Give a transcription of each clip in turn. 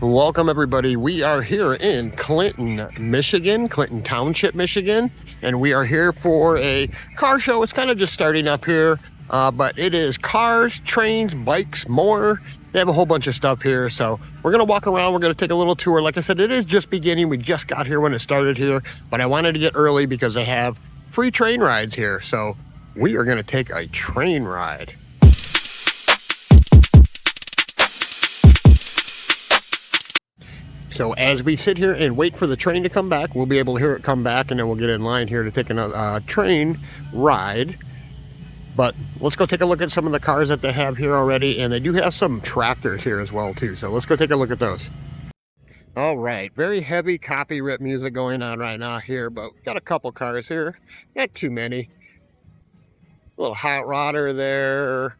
Welcome everybody. We are here in Clinton, Michigan, Clinton Township, Michigan, and we are here for a car show. It's kind of just starting up here, but it is cars, trains, bikes, more. They have a whole bunch of stuff here, so we're gonna walk around. We're gonna take a little tour. Like I said, it is just beginning. We just got here when it started here, but I wanted to get early because they have free train rides here. So we are gonna take a train ride. So as we sit here and wait for the train to come back, we'll be able to hear it come back, and then we'll get in line here to take another train ride. But let's go take a look at some of the cars that they have here already, and they do have some tractors here as well too. So let's go take a look at those. All right, very heavy copyright music going on right now here, but we've got a couple cars here, not too many. A little hot rodder there, a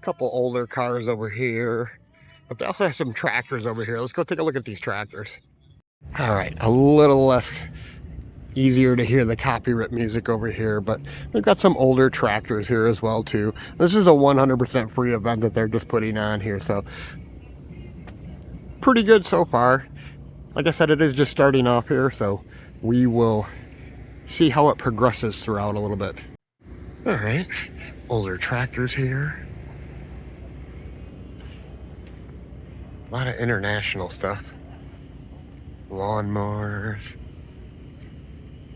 couple older cars over here. But they also have some tractors over here. Let's go take a look at these tractors. All right, a little less easier to hear the copyright music over here, but they've got some older tractors here as well too. This is a 100% free event that they're just putting on here, so pretty good so far. Like I said, it is just starting off here, so we will see how it progresses throughout a little bit. All right, older tractors here. A lot of international stuff. Lawnmowers.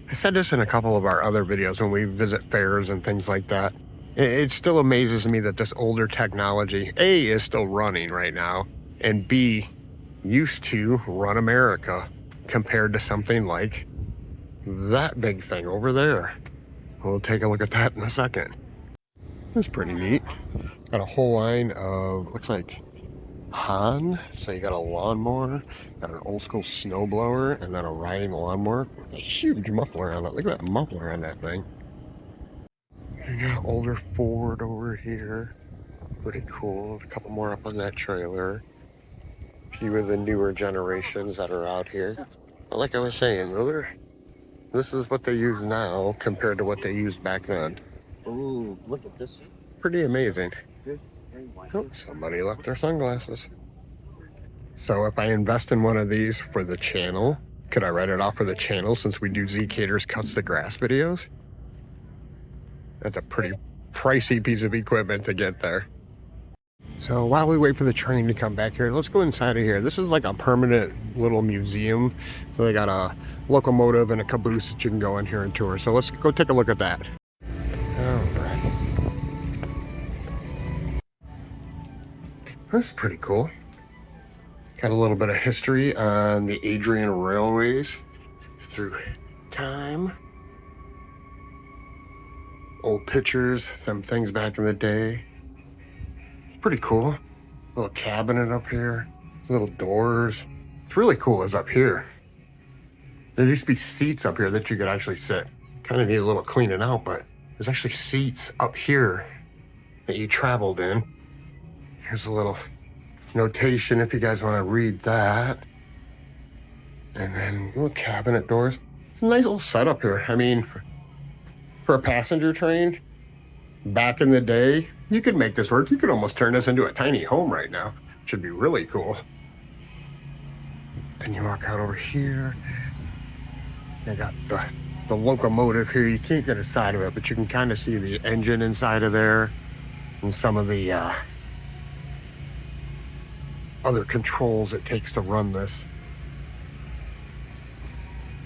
I said this in a couple of our other videos when we visit fairs and things like that. It still amazes me that this older technology, A, is still running right now, and B, used to run America compared to something like that big thing over there. We'll take a look at that in a second. That's pretty neat. Got a whole line of, looks like Han. So you got a lawnmower, got an old school snowblower, and then a riding lawnmower with a huge muffler on it. Look at that muffler on that thing. You got an older Ford over here. Pretty cool. A couple more up on that trailer. A few of the newer generations that are out here. But like I was saying, this is what they use now compared to what they used back then. Ooh, look at this. Pretty amazing. Oh, somebody left their sunglasses. So if I invest in one of these for the channel, could I write it off for the channel since we do Zcaders cuts the grass videos? That's a pretty pricey piece of equipment to get there. So while we wait for the train to come back here, let's go inside of here. This is like a permanent little museum. So they got a locomotive and a caboose that you can go in here and tour. So let's go take a look at that. All right. That's pretty cool. Got a little bit of history on the Adrian Railways through time. Old pictures, some things back in the day. It's pretty cool. Little cabinet up here, little doors. It's really cool is up here. There used to be seats up here that you could actually sit. Kind of need a little cleaning out, but there's actually seats up here that you traveled in. Here's a little notation if you guys want to read that. And then little cabinet doors. It's a nice little setup here. I mean, for a passenger train, back in the day, you could make this work. You could almost turn this into a tiny home right now, which would be really cool. Then you walk out over here. They got the locomotive here. You can't get inside of it, but you can kind of see the engine inside of there and some of the other controls it takes to run this.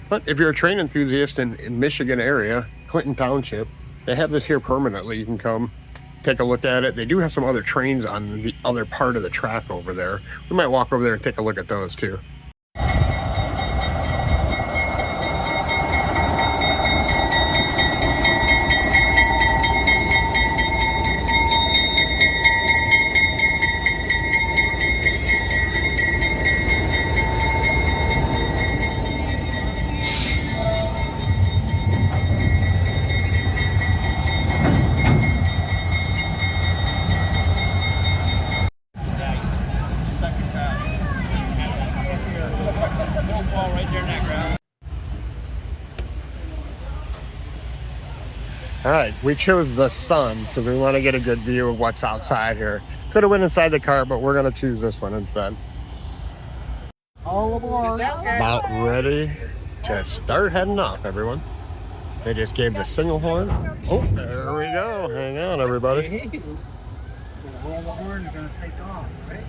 But if you're a train enthusiast in Michigan area, Clinton Township, they have this here permanently. You can come take a look at it. They do have some other trains on the other part of the track over there. We might walk over there and take a look at those too. All right, we chose the sun because we want to get a good view of what's outside here. Could have went inside the car, but we're gonna choose this one instead. All aboard. About ready to start heading off, everyone. They just gave the signal horn. Oh, there we go. Hang on, everybody. Roll the horn, you're gonna take off, right?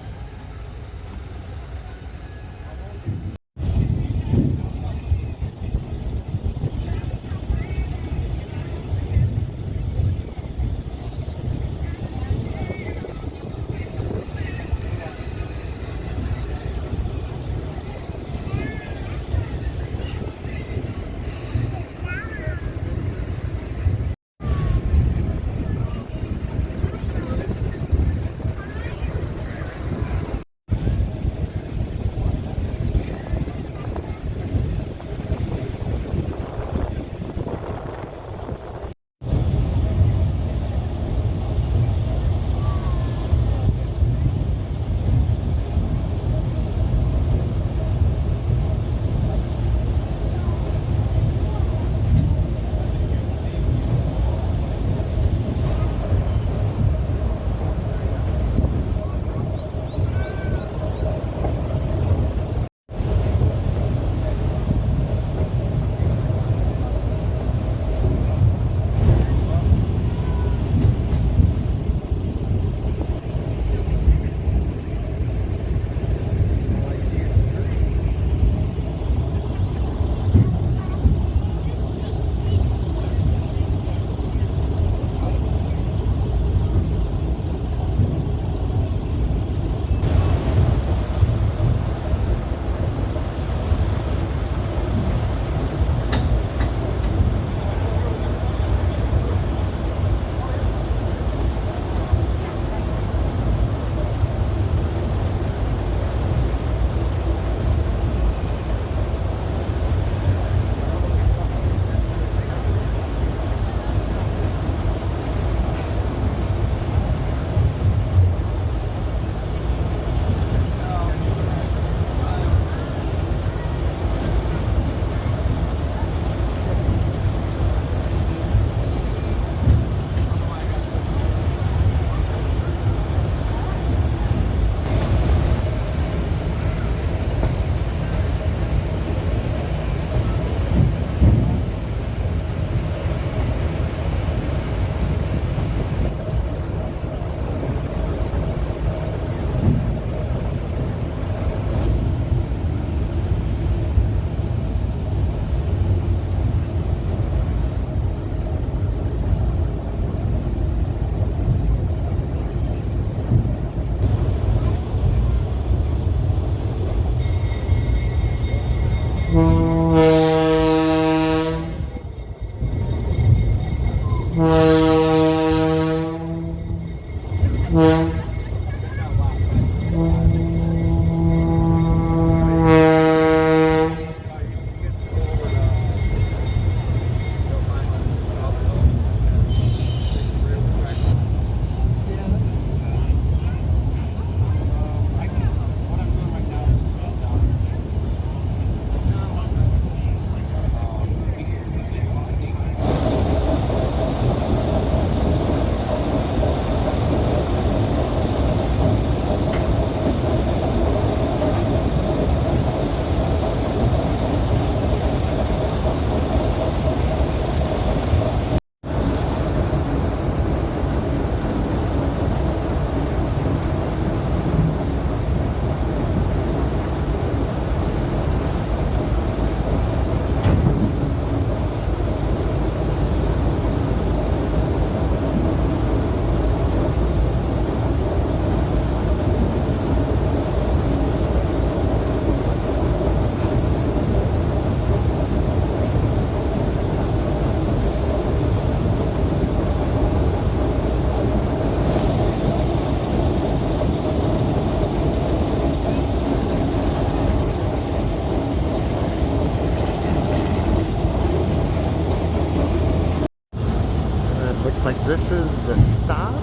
Looks like this is the stop.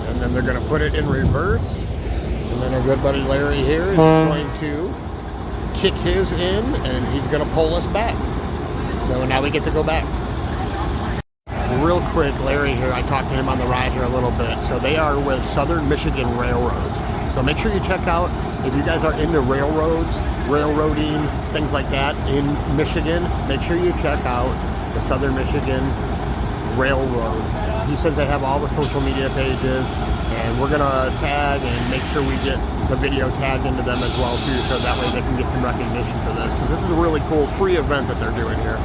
And then they're going to put it in reverse. And then our good buddy Larry here is going to kick his in, and he's going to pull us back. So now we get to go back. Real quick, Larry here, I talked to him on the ride here a little bit. So they are with Southern Michigan Railroads. So make sure you check out if you guys are into railroads, railroading, things like that in Michigan, make sure you check out the Southern Michigan Railroad. He says they have all the social media pages, and we're gonna tag and make sure we get the video tagged into them as well too, so that way they can get some recognition for this, because this is a really cool free event that they're doing here.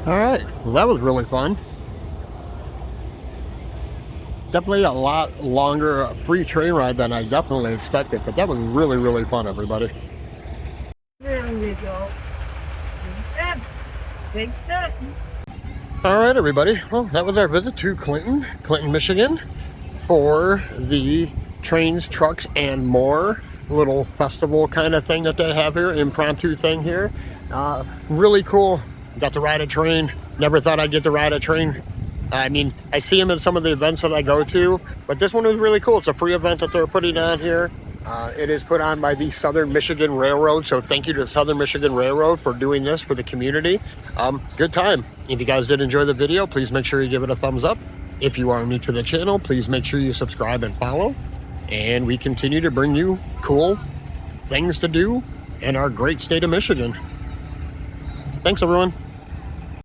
All right, well, that was really fun. Definitely a lot longer free train ride than I definitely expected, but that was really, really fun, everybody. There we go. Big step. All right, everybody. Well, that was our visit to Clinton, Michigan, for the trains, trucks, and more little festival kind of thing that they have here, impromptu thing here. Really cool. Got to ride a train. Never thought I'd get to ride a train. I mean, I see them in some of the events that I go to, but this one was really cool. It's a free event that they're putting on here. It is put on by the Southern Michigan Railroad, so thank you to the Southern Michigan Railroad for doing this for the community. Good time. If you guys did enjoy the video, please make sure you give it a thumbs up. If you are new to the channel, please make sure you subscribe and follow. And we continue to bring you cool things to do in our great state of Michigan. Thanks, everyone.